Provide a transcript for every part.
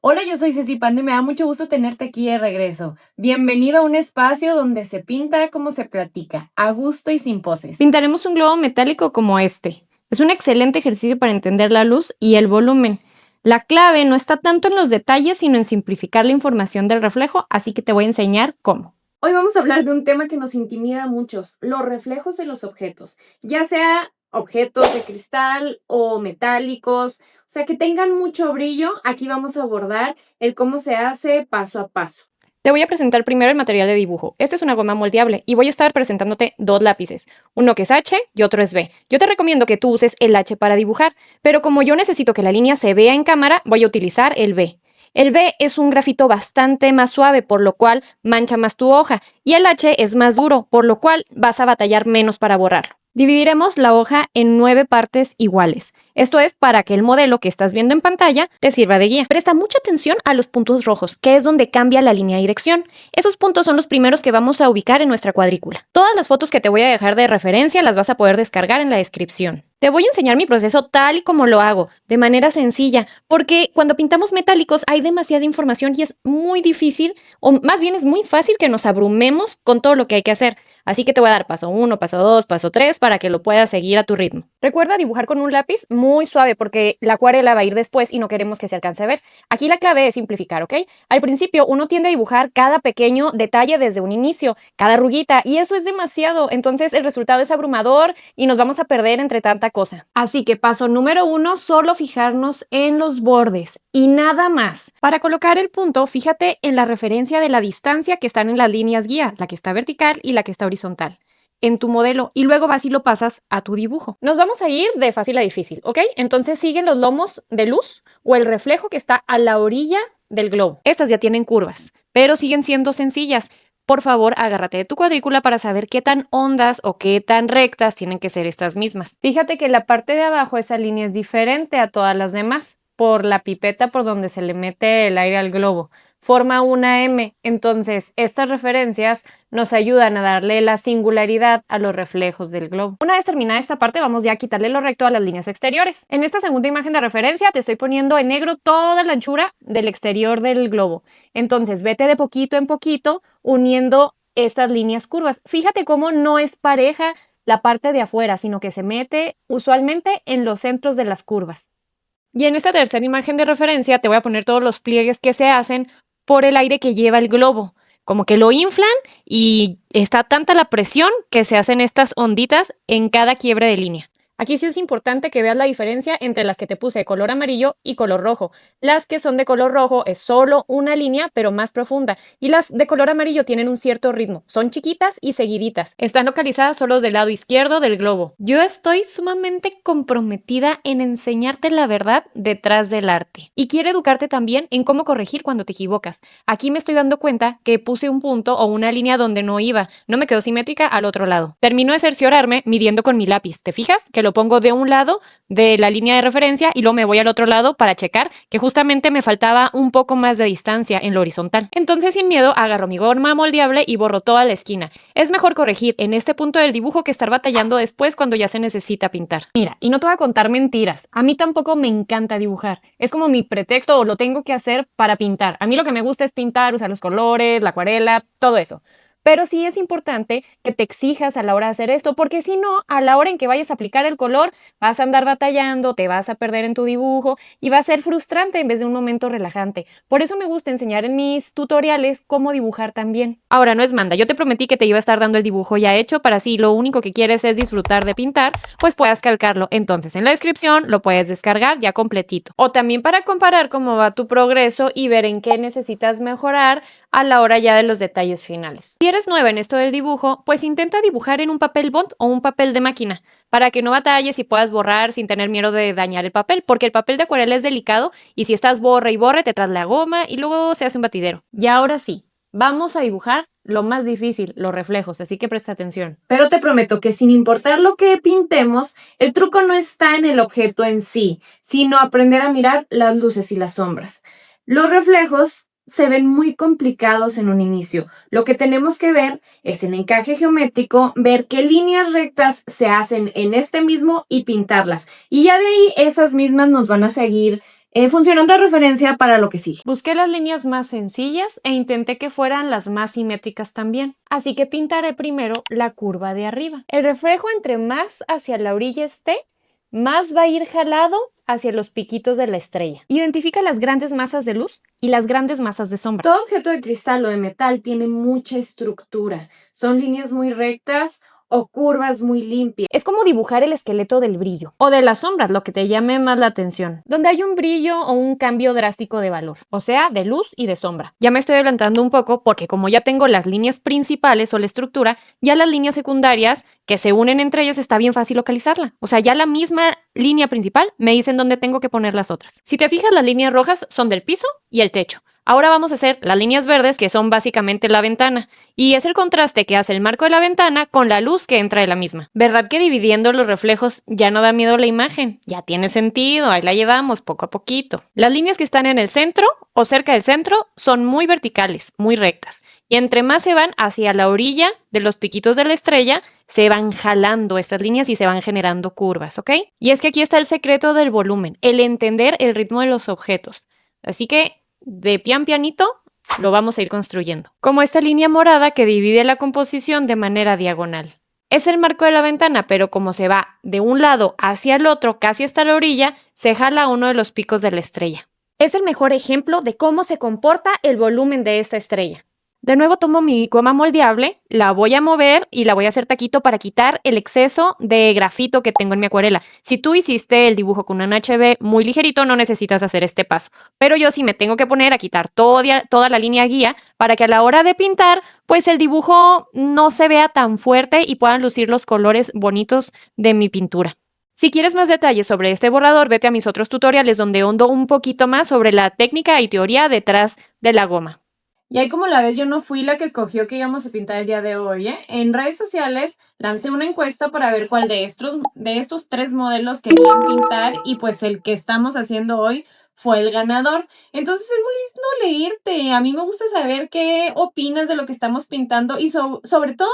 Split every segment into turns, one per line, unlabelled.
Hola, yo soy Ceci Pando y me da mucho gusto tenerte aquí de regreso. Bienvenido a un espacio donde se pinta como se platica, a gusto y sin poses.
Pintaremos un globo metálico como este. Es un excelente ejercicio para entender la luz y el volumen. La clave no está tanto en los detalles, sino en simplificar la información del reflejo, así que te voy a enseñar cómo.
Hoy vamos a hablar de un tema que nos intimida a muchos, los reflejos de los objetos, ya sea objetos de cristal o metálicos, o sea, que tengan mucho brillo. Aquí vamos a abordar el cómo se hace paso a paso.
Te voy a presentar primero el material de dibujo. Esta es una goma moldeable y voy a estar presentándote dos lápices, uno que es H y otro es B. Yo te recomiendo que tú uses el H para dibujar, pero como yo necesito que la línea se vea en cámara, voy a utilizar el B. El B es un grafito bastante más suave, por lo cual mancha más tu hoja, y el H es más duro, por lo cual vas a batallar menos para borrarlo. Dividiremos la hoja en 9 partes iguales. Esto es para que el modelo que estás viendo en pantalla te sirva de guía. Presta mucha atención a los puntos rojos, que es donde cambia la línea de dirección. Esos puntos son los primeros que vamos a ubicar en nuestra cuadrícula. Todas las fotos que te voy a dejar de referencia las vas a poder descargar en la descripción. Te voy a enseñar mi proceso tal y como lo hago, de manera sencilla, porque cuando pintamos metálicos hay demasiada información y es muy difícil, o más bien es muy fácil que nos abrumemos con todo lo que hay que hacer. Así que te voy a dar paso 1, paso 2, paso 3 para que lo puedas seguir a tu ritmo. Recuerda dibujar con un lápiz muy suave porque la acuarela va a ir después y no queremos que se alcance a ver. Aquí la clave es simplificar, ¿ok? Al principio uno tiende a dibujar cada pequeño detalle desde un inicio, cada arruguita, y eso es demasiado. Entonces el resultado es abrumador y nos vamos a perder entre tanta cosa. Así que paso número 1, solo fijarnos en los bordes y nada más. Para colocar el punto, fíjate en la referencia de la distancia que están en las líneas guía, la que está vertical y la que está horizontal en tu modelo, y luego vas y lo pasas a tu dibujo. Nos vamos a ir de fácil a difícil, ¿ok? Entonces siguen los lomos de luz o el reflejo que está a la orilla del globo. Estas ya tienen curvas, pero siguen siendo sencillas. Por favor, agárrate de tu cuadrícula para saber qué tan hondas o qué tan rectas tienen que ser estas mismas. Fíjate que la parte de abajo, esa línea es diferente a todas las demás por la pipeta por donde se le mete el aire al globo. Forma una M, entonces estas referencias nos ayudan a darle la singularidad a los reflejos del globo. Una vez terminada esta parte, vamos ya a quitarle lo recto a las líneas exteriores. En esta segunda imagen de referencia te estoy poniendo en negro toda la anchura del exterior del globo. Entonces vete de poquito en poquito uniendo estas líneas curvas. Fíjate cómo no es pareja la parte de afuera, sino que se mete usualmente en los centros de las curvas. Y en esta tercera imagen de referencia te voy a poner todos los pliegues que se hacen por el aire que lleva el globo. Como que lo inflan y está tanta la presión que se hacen estas onditas en cada quiebre de línea. Aquí sí es importante que veas la diferencia entre las que te puse de color amarillo y color rojo. Las que son de color rojo es solo una línea, pero más profunda. Y las de color amarillo tienen un cierto ritmo. Son chiquitas y seguiditas. Están localizadas solo del lado izquierdo del globo. Yo estoy sumamente comprometida en enseñarte la verdad detrás del arte. Y quiero educarte también en cómo corregir cuando te equivocas. Aquí me estoy dando cuenta que puse un punto o una línea donde no iba. No me quedó simétrica al otro lado. Termino de cerciorarme midiendo con mi lápiz. ¿Te fijas? Que lo pongo de un lado de la línea de referencia y luego me voy al otro lado para checar que justamente me faltaba un poco más de distancia en lo horizontal. Entonces sin miedo agarro mi goma moldeable y borro toda la esquina. Es mejor corregir en este punto del dibujo que estar batallando después cuando ya se necesita pintar. Mira, y no te voy a contar mentiras. A mí tampoco me encanta dibujar. Es como mi pretexto o lo tengo que hacer para pintar. A mí lo que me gusta es pintar, usar los colores, la acuarela, todo eso. Pero sí es importante que te exijas a la hora de hacer esto, porque si no, a la hora en que vayas a aplicar el color, vas a andar batallando, te vas a perder en tu dibujo y va a ser frustrante en vez de un momento relajante. Por eso me gusta enseñar en mis tutoriales cómo dibujar también. Ahora, no es manda, yo te prometí que te iba a estar dando el dibujo ya hecho para si lo único que quieres es disfrutar de pintar, pues puedas calcarlo. Entonces, en la descripción lo puedes descargar ya completito. O también para comparar cómo va tu progreso y ver en qué necesitas mejorar a la hora ya de los detalles finales. Si eres nueva en esto del dibujo, pues intenta dibujar en un papel bond o un papel de máquina, para que no batalles y puedas borrar sin tener miedo de dañar el papel, porque el papel de acuarela es delicado y si estás borra y borre te traes la goma y luego se hace un batidero. Y ahora sí, vamos a dibujar lo más difícil, los reflejos, así que presta atención.
Pero te prometo que sin importar lo que pintemos, el truco no está en el objeto en sí, sino aprender a mirar las luces y las sombras. Los reflejos se ven muy complicados en un inicio. Lo que tenemos que ver es en encaje geométrico, ver qué líneas rectas se hacen en este mismo y pintarlas. Y ya de ahí esas mismas nos van a seguir funcionando de referencia para lo que sigue.
Busqué las líneas más sencillas e intenté que fueran las más simétricas también. Así que pintaré primero la curva de arriba. El reflejo entre más hacia la orilla esté, más va a ir jalado hacia los piquitos de la estrella. Identifica las grandes masas de luz y las grandes masas de sombra.
Todo objeto de cristal o de metal tiene mucha estructura. Son líneas muy rectas o curvas muy limpias.
Es como dibujar el esqueleto del brillo o de las sombras, lo que te llame más la atención, donde hay un brillo o un cambio drástico de valor, o sea, de luz y de sombra. Ya me estoy adelantando un poco porque como ya tengo las líneas principales o la estructura, ya las líneas secundarias que se unen entre ellas está bien fácil localizarla. O sea, ya la misma línea principal me dicen dónde tengo que poner las otras. Si te fijas, las líneas rojas son del piso y el techo. Ahora vamos a hacer las líneas verdes, que son básicamente la ventana, y es el contraste que hace el marco de la ventana con la luz que entra de la misma. ¿Verdad que dividiendo los reflejos ya no da miedo la imagen? Ya tiene sentido, ahí la llevamos poco a poquito. Las líneas que están en el centro o cerca del centro son muy verticales, muy rectas, y entre más se van hacia la orilla de los piquitos de la estrella, se van jalando estas líneas y se van generando curvas, ¿ok? Y es que aquí está el secreto del volumen, el entender el ritmo de los objetos. Así que de pian pianito lo vamos a ir construyendo. Como esta línea morada que divide la composición de manera diagonal. Es el marco de la ventana, pero como se va de un lado hacia el otro, casi hasta la orilla, se jala uno de los picos de la estrella. Es el mejor ejemplo de cómo se comporta el volumen de esta estrella. De nuevo tomo mi goma moldeable, la voy a mover y la voy a hacer taquito para quitar el exceso de grafito que tengo en mi acuarela. Si tú hiciste el dibujo con un HB muy ligerito, no necesitas hacer este paso. Pero yo sí me tengo que poner a quitar toda la línea guía para que a la hora de pintar, pues el dibujo no se vea tan fuerte y puedan lucir los colores bonitos de mi pintura. Si quieres más detalles sobre este borrador, vete a mis otros tutoriales donde hondo un poquito más sobre la técnica y teoría detrás de la goma.
Y ahí como la ves, yo no fui la que escogió que íbamos a pintar el día de hoy, ¿eh? En redes sociales lancé una encuesta para ver cuál de estos 3 modelos querían pintar y pues el que estamos haciendo hoy fue el ganador. Entonces es muy lindo leerte. A mí me gusta saber qué opinas de lo que estamos pintando y sobre todo,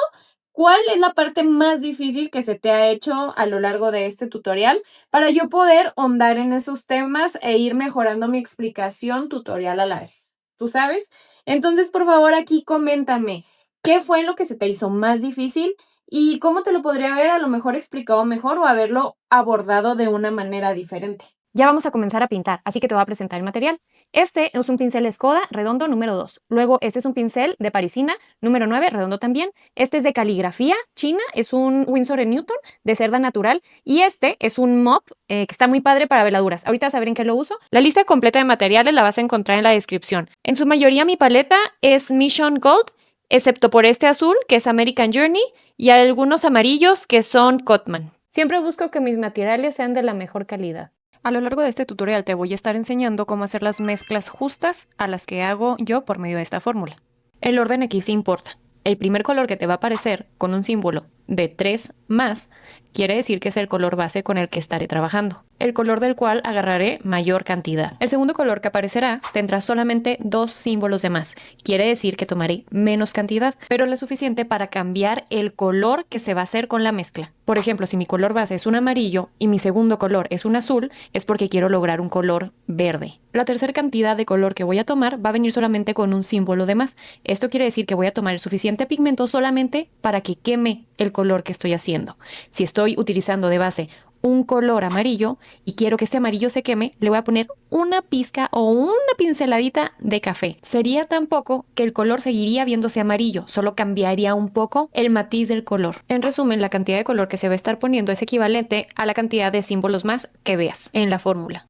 cuál es la parte más difícil que se te ha hecho a lo largo de este tutorial para yo poder ahondar en esos temas e ir mejorando mi explicación tutorial a la vez. ¿Tú sabes? Entonces, por favor, aquí coméntame, ¿qué fue lo que se te hizo más difícil y cómo te lo podría haber a lo mejor explicado mejor o haberlo abordado de una manera diferente?
Ya vamos a comenzar a pintar, así que te voy a presentar el material. Este es un pincel Escoda redondo número 2. Luego este es un pincel de Parisina número 9, redondo también. Este es de caligrafía china, es un Winsor & Newton de cerda natural. Y este es un mop que está muy padre para veladuras. Ahorita vas a ver en qué lo uso. La lista completa de materiales la vas a encontrar en la descripción. En su mayoría mi paleta es Mission Gold, excepto por este azul que es American Journey y algunos amarillos que son Cotman. Siempre busco que mis materiales sean de la mejor calidad. A lo largo de este tutorial te voy a estar enseñando cómo hacer las mezclas justas a las que hago yo por medio de esta fórmula. El orden aquí sí importa. El primer color que te va a aparecer con un símbolo de 3 más quiere decir que es el color base con el que estaré trabajando, el color del cual agarraré mayor cantidad. El segundo color que aparecerá tendrá solamente 2 símbolos de más, quiere decir que tomaré menos cantidad, pero lo suficiente para cambiar el color que se va a hacer con la mezcla. Por ejemplo, si mi color base es un amarillo y mi segundo color es un azul, es porque quiero lograr un color verde. La tercera cantidad de color que voy a tomar va a venir solamente con un símbolo de más. Esto quiere decir que voy a tomar el suficiente pigmento solamente para que queme el color que estoy haciendo. Si estoy utilizando de base un color amarillo y quiero que este amarillo se queme, le voy a poner una pizca o una pinceladita de café. Sería tan poco que el color seguiría viéndose amarillo, solo cambiaría un poco el matiz del color. En resumen, la cantidad de color que se va a estar poniendo es equivalente a la cantidad de símbolos más que veas en la fórmula.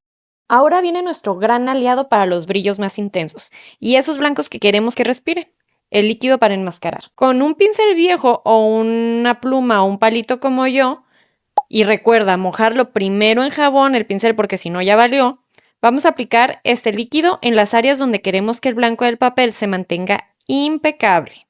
Ahora viene nuestro gran aliado para los brillos más intensos y esos blancos que queremos que respiren. El líquido para enmascarar. Con un pincel viejo o una pluma o un palito como yo, y recuerda mojarlo primero en jabón el pincel porque si no ya valió, vamos a aplicar este líquido en las áreas donde queremos que el blanco del papel se mantenga impecable.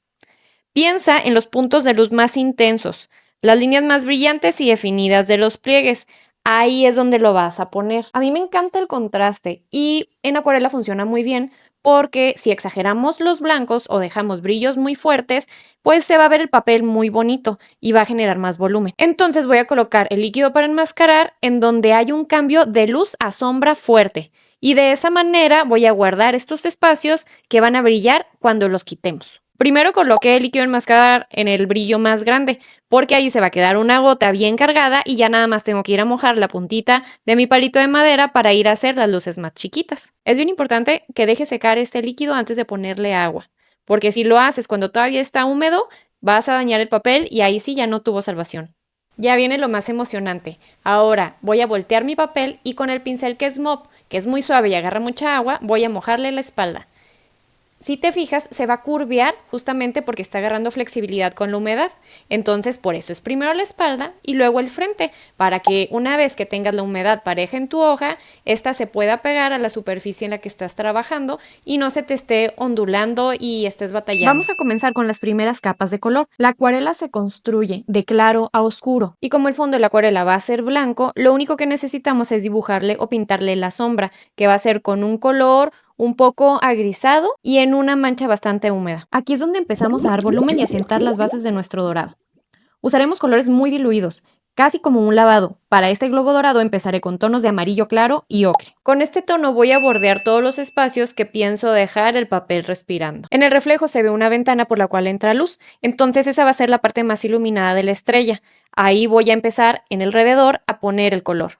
Piensa en los puntos de luz más intensos, las líneas más brillantes y definidas de los pliegues. Ahí es donde lo vas a poner. A mí me encanta el contraste y en acuarela funciona muy bien porque si exageramos los blancos o dejamos brillos muy fuertes, pues se va a ver el papel muy bonito y va a generar más volumen. Entonces voy a colocar el líquido para enmascarar en donde hay un cambio de luz a sombra fuerte Y de esa manera voy a guardar estos espacios que van a brillar cuando los quitemos. Primero coloqué el líquido enmascarar en el brillo más grande, porque ahí se va a quedar una gota bien cargada y ya nada más tengo que ir a mojar la puntita de mi palito de madera para ir a hacer las luces más chiquitas. Es bien importante que dejes secar este líquido antes de ponerle agua, porque si lo haces cuando todavía está húmedo, vas a dañar el papel y ahí sí ya no tuvo salvación. Ya viene lo más emocionante. Ahora voy a voltear mi papel y con el pincel que es mop, que es muy suave y agarra mucha agua, voy a mojarle la espalda. Si te fijas, se va a curvear justamente porque está agarrando flexibilidad con la humedad. Entonces, por eso es primero la espalda y luego el frente, para que una vez que tengas la humedad pareja en tu hoja, esta se pueda pegar a la superficie en la que estás trabajando y no se te esté ondulando y estés batallando.
Vamos a comenzar con las primeras capas de color. La acuarela se construye de claro a oscuro.
Y como el fondo de la acuarela va a ser blanco, lo único que necesitamos es dibujarle o pintarle la sombra, que va a ser con un color un poco agrisado y en una mancha bastante húmeda. Aquí es donde empezamos a dar volumen y a sentar las bases de nuestro dorado. Usaremos colores muy diluidos, casi como un lavado. Para este globo dorado empezaré con tonos de amarillo claro y ocre. Con este tono voy a bordear todos los espacios que pienso dejar el papel respirando. En el reflejo se ve una ventana por la cual entra luz, entonces esa va a ser la parte más iluminada de la estrella. Ahí voy a empezar en el alrededor a poner el color.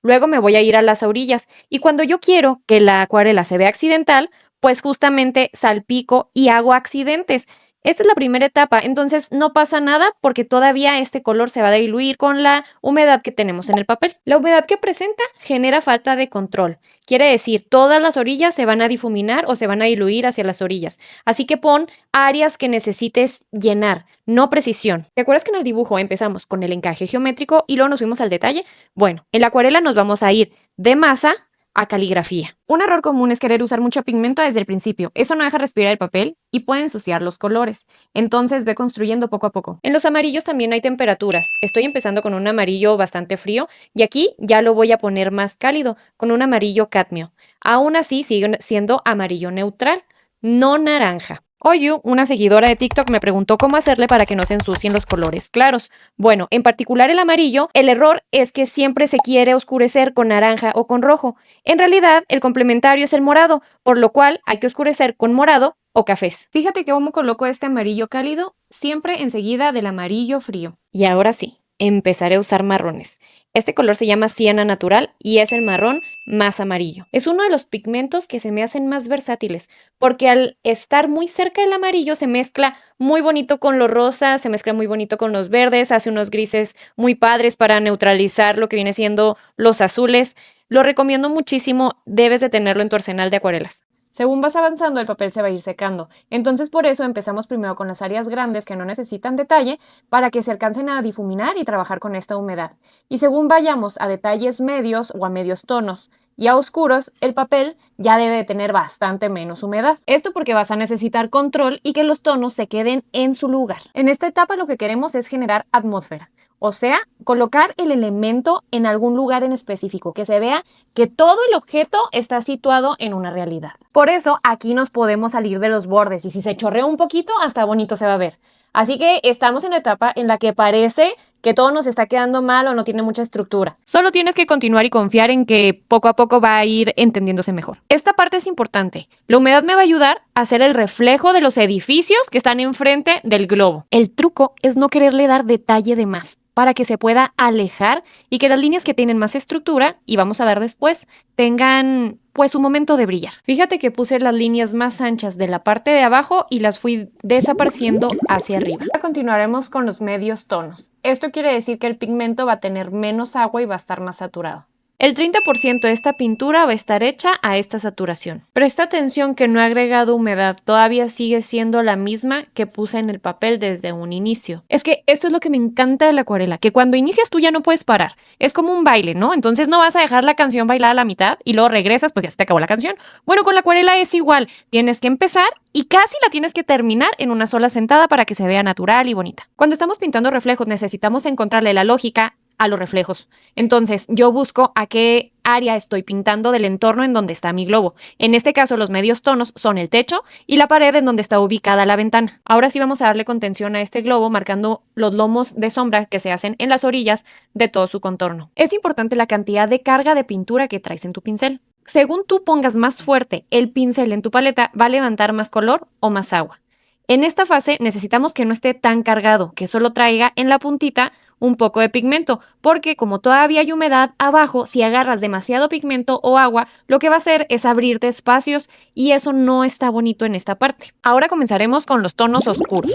Luego me voy a ir a las orillas y cuando yo quiero que la acuarela se vea accidental, pues justamente salpico y hago accidentes. Esta es la primera etapa, entonces no pasa nada porque todavía este color se va a diluir con la humedad que tenemos en el papel. La humedad que presenta genera falta de control. Quiere decir, todas las orillas se van a difuminar o se van a diluir hacia las orillas. Así que pon áreas que necesites llenar, no precisión. ¿Te acuerdas que en el dibujo empezamos con el encaje geométrico y luego nos fuimos al detalle? Bueno, en la acuarela nos vamos a ir de masa a caligrafía. Un error común es querer usar mucho pigmento desde el principio. Eso no deja respirar el papel y puede ensuciar los colores. Entonces ve construyendo poco a poco. En los amarillos también hay temperaturas. Estoy empezando con un amarillo bastante frío y aquí ya lo voy a poner más cálido con un amarillo cadmio. Aún así sigue siendo amarillo neutral, no naranja. Oyu, una seguidora de TikTok, me preguntó cómo hacerle para que no se ensucien los colores claros. Bueno, en particular el amarillo, el error es que siempre se quiere oscurecer con naranja o con rojo. En realidad, el complementario es el morado, por lo cual hay que oscurecer con morado o cafés. Fíjate que cómo coloco este amarillo cálido, siempre enseguida del amarillo frío. Y ahora sí, empezaré a usar marrones. Este color se llama siena natural y es el marrón más amarillo. Es uno de los pigmentos que se me hacen más versátiles porque al estar muy cerca del amarillo se mezcla muy bonito con los rosas, se mezcla muy bonito con los verdes, hace unos grises muy padres para neutralizar lo que viene siendo los azules. Lo recomiendo muchísimo, debes de tenerlo en tu arsenal de acuarelas. Según vas avanzando, el papel se va a ir secando. Entonces, por eso empezamos primero con las áreas grandes que no necesitan detalle para que se alcancen a difuminar y trabajar con esta humedad. Y según vayamos a detalles medios o a medios tonos y a oscuros, el papel ya debe de tener bastante menos humedad. Esto porque vas a necesitar control y que los tonos se queden en su lugar. En esta etapa lo que queremos es generar atmósfera. O sea, colocar el elemento en algún lugar en específico, que se vea que todo el objeto está situado en una realidad. Por eso aquí nos podemos salir de los bordes y si se chorrea un poquito, hasta bonito se va a ver. Así que estamos en la etapa en la que parece que todo nos está quedando mal o no tiene mucha estructura. Solo tienes que continuar y confiar en que poco a poco va a ir entendiéndose mejor. Esta parte es importante. La humedad me va a ayudar a hacer el reflejo de los edificios que están enfrente del globo. El truco es no quererle dar detalle de más para que se pueda alejar y que las líneas que tienen más estructura, y vamos a dar después, tengan pues un momento de brillar. Fíjate que puse las líneas más anchas de la parte de abajo y las fui desapareciendo hacia arriba. Ahora continuaremos con los medios tonos. Esto quiere decir que el pigmento va a tener menos agua y va a estar más saturado. El 30% de esta pintura va a estar hecha a esta saturación. Presta atención que no he agregado humedad, todavía sigue siendo la misma que puse en el papel desde un inicio. Es que esto es lo que me encanta de la acuarela, que cuando inicias tú ya no puedes parar. Es como un baile, ¿no? Entonces no vas a dejar la canción bailada a la mitad y luego regresas, pues ya se te acabó la canción. Bueno, con la acuarela es igual, tienes que empezar y casi la tienes que terminar en una sola sentada para que se vea natural y bonita. Cuando estamos pintando reflejos necesitamos encontrarle la lógica a los reflejos. Entonces, yo busco a qué área estoy pintando del entorno en donde está mi globo. En este caso, los medios tonos son el techo y la pared en donde está ubicada la ventana. Ahora sí vamos a darle contención a este globo marcando los lomos de sombra que se hacen en las orillas de todo su contorno. Es importante la cantidad de carga de pintura que traes en tu pincel. Según tú pongas más fuerte el pincel en tu paleta, va a levantar más color o más agua. En esta fase necesitamos que no esté tan cargado, que solo traiga en la puntita un poco de pigmento, porque como todavía hay humedad abajo, si agarras demasiado pigmento o agua, lo que va a hacer es abrirte espacios y eso no está bonito en esta parte. Ahora comenzaremos con los tonos oscuros.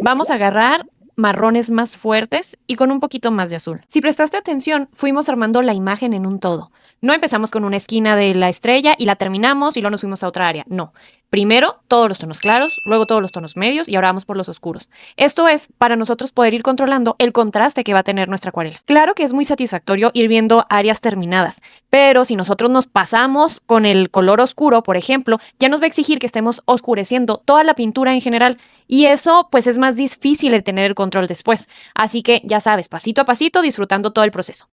Vamos a agarrar marrones más fuertes y con un poquito más de azul. Si prestaste atención, fuimos armando la imagen en un todo. No empezamos con una esquina de la estrella y la terminamos y luego nos fuimos a otra área. No. Primero todos los tonos claros, luego todos los tonos medios y ahora vamos por los oscuros. Esto es para nosotros poder ir controlando el contraste que va a tener nuestra acuarela. Claro que es muy satisfactorio ir viendo áreas terminadas, pero si nosotros nos pasamos con el color oscuro, por ejemplo, ya nos va a exigir que estemos oscureciendo toda la pintura en general y eso pues es más difícil el tener el control después. Así que ya sabes, pasito a pasito, disfrutando todo el proceso.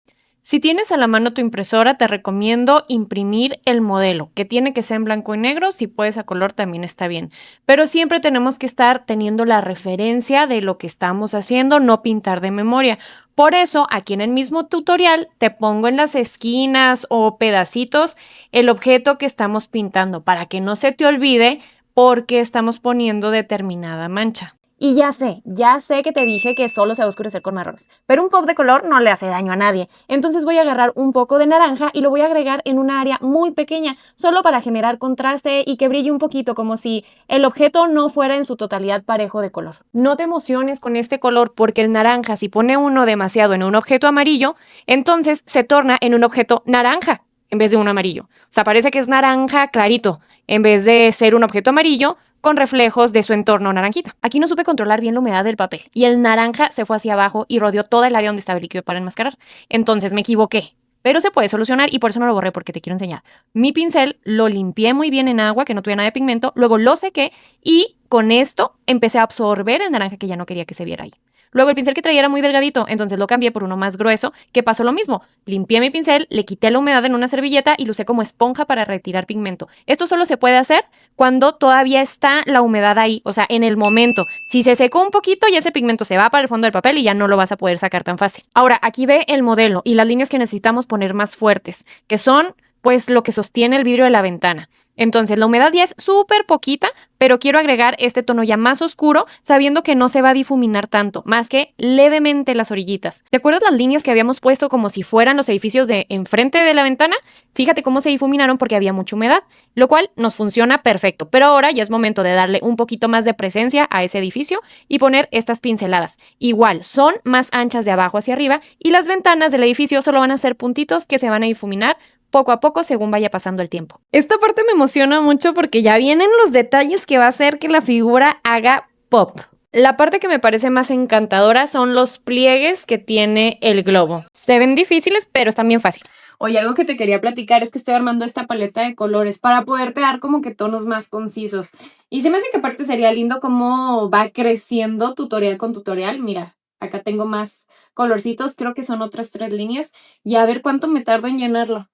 Si tienes a la mano tu impresora, te recomiendo imprimir el modelo, que tiene que ser en blanco y negro. Si puedes a color también está bien. Pero siempre tenemos que estar teniendo la referencia de lo que estamos haciendo, no pintar de memoria. Por eso, aquí en el mismo tutorial, te pongo en las esquinas o pedacitos el objeto que estamos pintando para que no se te olvide por qué estamos poniendo determinada mancha. Y ya sé que te dije que solo se va a oscurecer con marrones, pero un pop de color no le hace daño a nadie. Entonces voy a agarrar un poco de naranja y lo voy a agregar en una área muy pequeña, solo para generar contraste y que brille un poquito, como si el objeto no fuera en su totalidad parejo de color. No te emociones con este color porque el naranja, si pone uno demasiado en un objeto amarillo, entonces se torna en un objeto naranja en vez de un amarillo. O sea, parece que es naranja clarito, en vez de ser un objeto amarillo con reflejos de su entorno naranjita. Aquí no supe controlar bien la humedad del papel y el naranja se fue hacia abajo y rodeó toda el área donde estaba el líquido para enmascarar. Entonces me equivoqué, pero se puede solucionar y por eso no lo borré porque te quiero enseñar. Mi pincel lo limpié muy bien en agua, que no tuviera nada de pigmento, luego lo sequé y con esto empecé a absorber el naranja que ya no quería que se viera ahí. Luego el pincel que traía era muy delgadito, entonces lo cambié por uno más grueso, que pasó lo mismo. Limpié mi pincel, le quité la humedad en una servilleta y lo usé como esponja para retirar pigmento. Esto solo se puede hacer cuando todavía está la humedad ahí, o sea, en el momento. Si se secó un poquito, ya ese pigmento se va para el fondo del papel y ya no lo vas a poder sacar tan fácil. Ahora, aquí ve el modelo y las líneas que necesitamos poner más fuertes, que son pues lo que sostiene el vidrio de la ventana. Entonces la humedad ya es súper poquita, pero quiero agregar este tono ya más oscuro, sabiendo que no se va a difuminar tanto, más que levemente las orillitas. ¿Te acuerdas las líneas que habíamos puesto como si fueran los edificios de enfrente de la ventana? Fíjate cómo se difuminaron porque había mucha humedad, lo cual nos funciona perfecto. Pero ahora ya es momento de darle un poquito más de presencia a ese edificio y poner estas pinceladas. Igual, son más anchas de abajo hacia arriba y las ventanas del edificio solo van a ser puntitos que se van a difuminar poco a poco según vaya pasando el tiempo. Esta parte me emociona mucho porque ya vienen los detalles que va a hacer que la figura haga pop. La parte que me parece más encantadora son los pliegues que tiene el globo. Se ven difíciles, pero están bien fáciles.
Oye, algo que te quería platicar es que estoy armando esta paleta de colores para poderte dar como que tonos más concisos. Y se me hace que aparte sería lindo cómo va creciendo tutorial con tutorial. Mira, acá tengo más colorcitos, creo que son otras 3 líneas. Y a ver cuánto me tardo en llenarlo.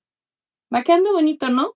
Va quedando bonito, ¿no?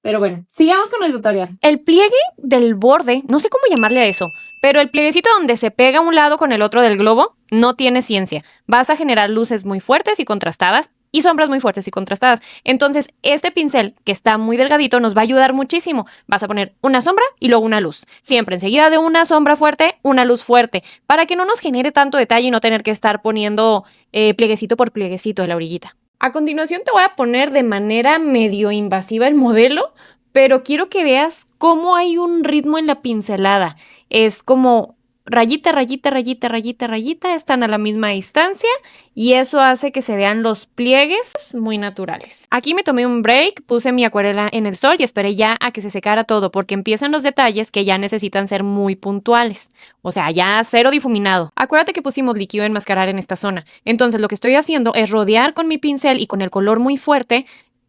Pero bueno, sigamos con el tutorial.
El pliegue del borde, no sé cómo llamarle a eso, pero el plieguecito donde se pega un lado con el otro del globo no tiene ciencia. Vas a generar luces muy fuertes y contrastadas y sombras muy fuertes y contrastadas. Entonces, este pincel, que está muy delgadito, nos va a ayudar muchísimo. Vas a poner una sombra y luego una luz. Siempre enseguida de una sombra fuerte, una luz fuerte, para que no nos genere tanto detalle y no tener que estar poniendo plieguecito por plieguecito de la orillita. A continuación te voy a poner de manera medio invasiva el modelo, pero quiero que veas cómo hay un ritmo en la pincelada. Es como rayita, rayita, rayita, rayita, rayita, están a la misma distancia y eso hace que se vean los pliegues muy naturales. Aquí me tomé un break, puse mi acuarela en el sol y esperé ya a que se secara todo porque empiezan los detalles que ya necesitan ser muy puntuales. O sea, ya cero difuminado. Acuérdate que pusimos líquido de enmascarar en esta zona. Entonces lo que estoy haciendo es rodear con mi pincel y con el color muy fuerte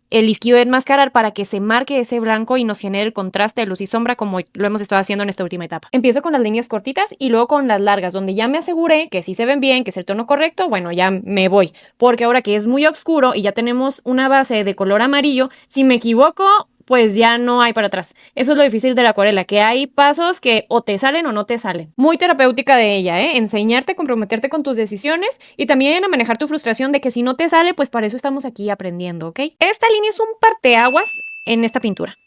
el líquido de enmascarar para que se marque ese blanco y nos genere el contraste de luz y sombra como lo hemos estado haciendo en esta última etapa. Empiezo con las líneas cortitas y luego con las largas, donde ya me aseguré que sí se ven bien, que es el tono correcto, bueno, ya me voy. Porque ahora que es muy oscuro y ya tenemos una base de color amarillo, si me equivoco, pues ya no hay para atrás. Eso es lo difícil de la acuarela, que hay pasos que o te salen o no te salen. Muy terapéutica de ella, enseñarte, comprometerte con tus decisiones y también a manejar tu frustración de que si no te sale, pues para eso estamos aquí aprendiendo, ¿ok? Esta línea es un parteaguas en esta pintura.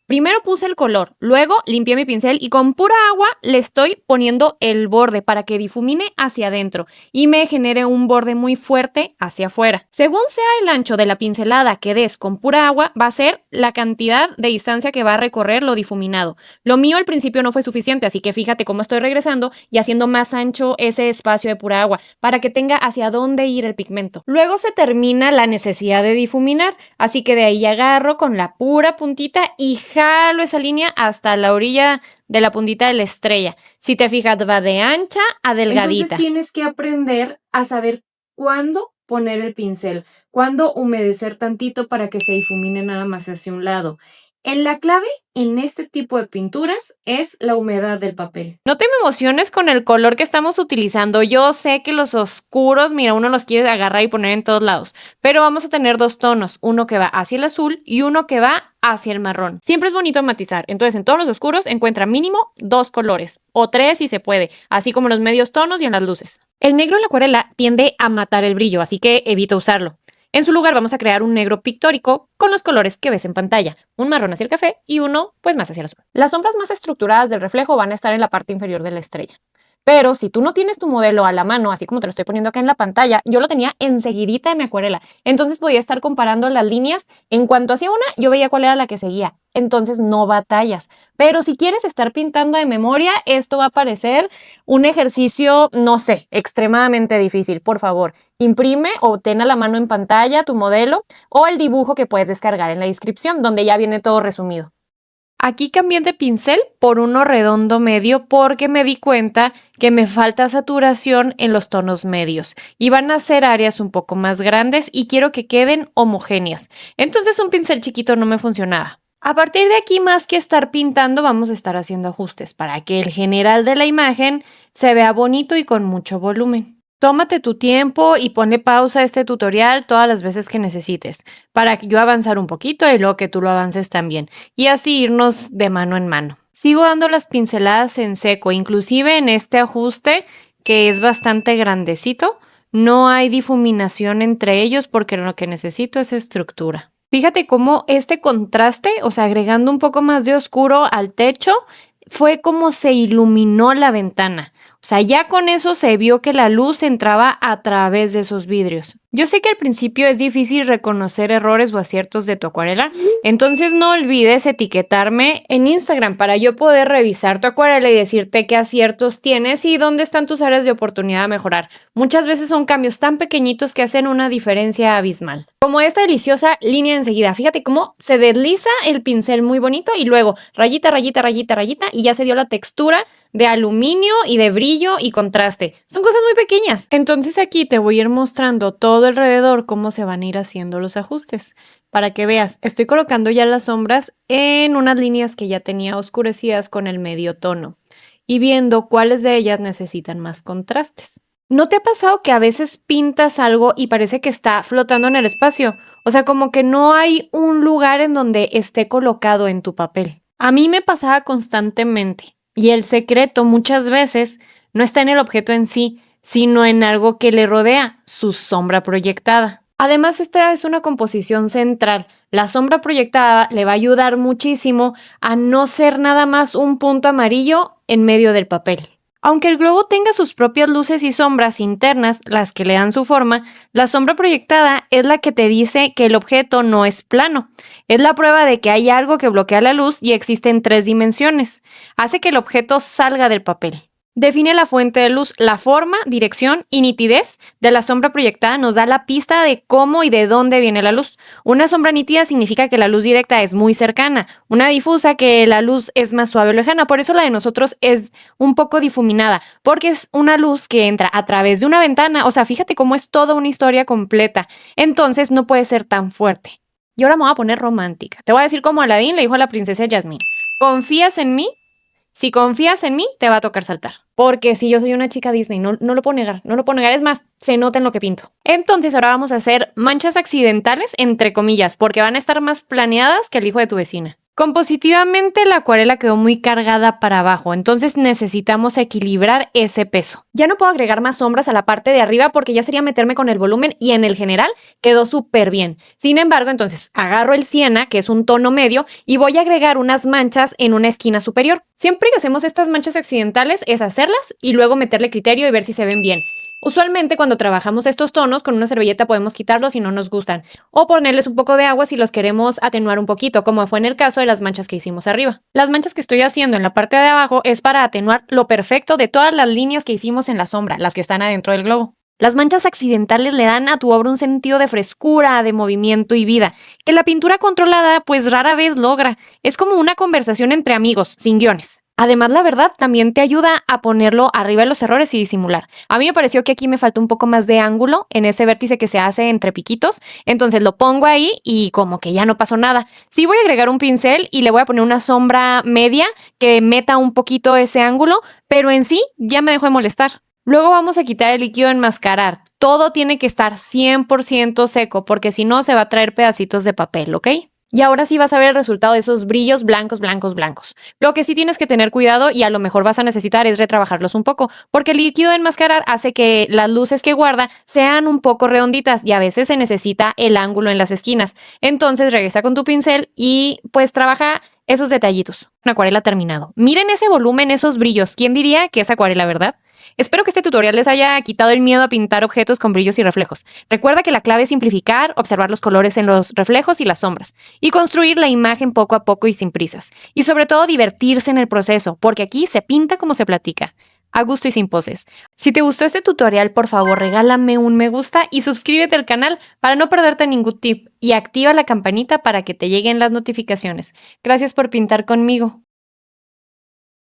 Primero puse el color, luego limpié mi pincel y con pura agua le estoy poniendo el borde para que difumine hacia adentro y me genere un borde muy fuerte hacia afuera. Según sea el ancho de la pincelada que des con pura agua, va a ser la cantidad de distancia que va a recorrer lo difuminado. Lo mío al principio no fue suficiente, así que fíjate cómo estoy regresando y haciendo más ancho ese espacio de pura agua para que tenga hacia dónde ir el pigmento. Luego se termina la necesidad de difuminar, así que de ahí agarro con la pura puntita y jalo esa línea hasta la orilla de la puntita de la estrella. Si te fijas, va de ancha a delgadita.
Entonces tienes que aprender a saber cuándo poner el pincel, cuándo humedecer tantito para que se difumine nada más hacia un lado. La clave en este tipo de pinturas es la humedad del papel.
No te me emociones con el color que estamos utilizando. Yo sé que los oscuros, mira, uno los quiere agarrar y poner en todos lados, pero vamos a tener dos tonos, uno que va hacia el azul y uno que va hacia el marrón. Siempre es bonito matizar, entonces en tonos oscuros encuentra mínimo 2 colores, o 3 si se puede, así como en los medios tonos y en las luces. El negro en la acuarela tiende a matar el brillo, así que evita usarlo. En su lugar vamos a crear un negro pictórico con los colores que ves en pantalla, un marrón hacia el café y uno pues más hacia el azul. Las sombras más estructuradas del reflejo van a estar en la parte inferior de la estrella. Pero si tú no tienes tu modelo a la mano, así como te lo estoy poniendo acá en la pantalla, yo lo tenía enseguidita de mi acuarela. Entonces podía estar comparando las líneas. En cuanto hacía una, yo veía cuál era la que seguía. Entonces no batallas. Pero si quieres estar pintando de memoria, esto va a parecer un ejercicio, no sé, extremadamente difícil. Por favor, imprime o ten a la mano en pantalla tu modelo o el dibujo que puedes descargar en la descripción, donde ya viene todo resumido. Aquí cambié de pincel por uno redondo medio porque me di cuenta que me falta saturación en los tonos medios y van a ser áreas un poco más grandes y quiero que queden homogéneas. Entonces un pincel chiquito no me funcionaba. A partir de aquí, más que estar pintando, vamos a estar haciendo ajustes para que el general de la imagen se vea bonito y con mucho volumen. Tómate tu tiempo y ponle pausa a este tutorial todas las veces que necesites, para que yo avanzar un poquito y luego que tú lo avances también, y así irnos de mano en mano. Sigo dando las pinceladas en seco, inclusive en este ajuste que es bastante grandecito, no hay difuminación entre ellos porque lo que necesito es estructura. Fíjate cómo este contraste, o sea, agregando un poco más de oscuro al techo, fue como se iluminó la ventana. O sea, ya con eso se vio que la luz entraba a través de esos vidrios. Yo sé que al principio es difícil reconocer errores o aciertos de tu acuarela, entonces no olvides etiquetarme en Instagram para yo poder revisar tu acuarela y decirte qué aciertos tienes y dónde están tus áreas de oportunidad a mejorar. Muchas veces son cambios tan pequeñitos que hacen una diferencia abismal. Como esta deliciosa línea enseguida, fíjate cómo se desliza el pincel muy bonito y luego rayita, rayita, rayita, rayita y ya se dio la textura de aluminio y de brillo y contraste. Son cosas muy pequeñas. Entonces aquí te voy a ir mostrando todo alrededor cómo se van a ir haciendo los ajustes. Para que veas, estoy colocando ya las sombras en unas líneas que ya tenía oscurecidas con el medio tono y viendo cuáles de ellas necesitan más contrastes. ¿No te ha pasado que a veces pintas algo y parece que está flotando en el espacio? O sea, como que no hay un lugar en donde esté colocado en tu papel. A mí me pasaba constantemente. Y el secreto muchas veces no está en el objeto en sí, sino en algo que le rodea, su sombra proyectada. Además, esta es una composición central. La sombra proyectada le va a ayudar muchísimo a no ser nada más un punto amarillo en medio del papel. Aunque el globo tenga sus propias luces y sombras internas, las que le dan su forma, la sombra proyectada es la que te dice que el objeto no es plano. Es la prueba de que hay algo que bloquea la luz y existe en 3 dimensiones. Hace que el objeto salga del papel. Define la fuente de luz, la forma, dirección y nitidez de la sombra proyectada nos da la pista de cómo y de dónde viene la luz. Una sombra nítida significa que la luz directa es muy cercana, una difusa que la luz es más suave o lejana, por eso la de nosotros es un poco difuminada, porque es una luz que entra a través de una ventana, o sea, fíjate cómo es toda una historia completa, entonces no puede ser tan fuerte. Y ahora me voy a poner romántica, te voy a decir como Aladín le dijo a la princesa Yasmín, ¿confías en mí? Si confías en mí, te va a tocar saltar. Porque si yo soy una chica Disney, no lo puedo negar, no lo puedo negar. Es más, se nota en lo que pinto. Entonces ahora vamos a hacer manchas accidentales, entre comillas, porque van a estar más planeadas que el hijo de tu vecina. Compositivamente la acuarela quedó muy cargada para abajo, entonces necesitamos equilibrar ese peso. Ya no puedo agregar más sombras a la parte de arriba porque ya sería meterme con el volumen y en el general quedó súper bien. Sin embargo, entonces agarro el siena, que es un tono medio, y voy a agregar unas manchas en una esquina superior. Siempre que hacemos estas manchas accidentales es hacerlas y luego meterle criterio y ver si se ven bien. Usualmente cuando trabajamos estos tonos con una servilleta podemos quitarlos si no nos gustan o ponerles un poco de agua si los queremos atenuar un poquito, como fue en el caso de las manchas que hicimos arriba. Las manchas que estoy haciendo en la parte de abajo es para atenuar lo perfecto de todas las líneas que hicimos en la sombra, las que están adentro del globo. Las manchas accidentales le dan a tu obra un sentido de frescura, de movimiento y vida, que la pintura controlada pues rara vez logra. Es como una conversación entre amigos, sin guiones. Además, la verdad también te ayuda a ponerlo arriba de los errores y disimular. A mí me pareció que aquí me faltó un poco más de ángulo en ese vértice que se hace entre piquitos, entonces lo pongo ahí y como que ya no pasó nada. Sí voy a agregar un pincel y le voy a poner una sombra media que meta un poquito ese ángulo, pero en sí ya me dejó de molestar. Luego vamos a quitar el líquido de enmascarar. Todo tiene que estar 100% seco porque si no se va a traer pedacitos de papel, ¿ok? Y ahora sí vas a ver el resultado de esos brillos blancos, blancos, blancos. Lo que sí tienes que tener cuidado y a lo mejor vas a necesitar es retrabajarlos un poco, porque el líquido de enmascarar hace que las luces que guarda sean un poco redonditas y a veces se necesita el ángulo en las esquinas. Entonces regresa con tu pincel y pues trabaja esos detallitos. Una acuarela terminado. Miren ese volumen, esos brillos. ¿Quién diría que es acuarela, verdad? Espero que este tutorial les haya quitado el miedo a pintar objetos con brillos y reflejos. Recuerda que la clave es simplificar, observar los colores en los reflejos y las sombras, y construir la imagen poco a poco y sin prisas. Y sobre todo divertirse en el proceso, porque aquí se pinta como se platica, a gusto y sin poses. Si te gustó este tutorial, por favor regálame un me gusta y suscríbete al canal para no perderte ningún tip y activa la campanita para que te lleguen las notificaciones. Gracias por pintar conmigo.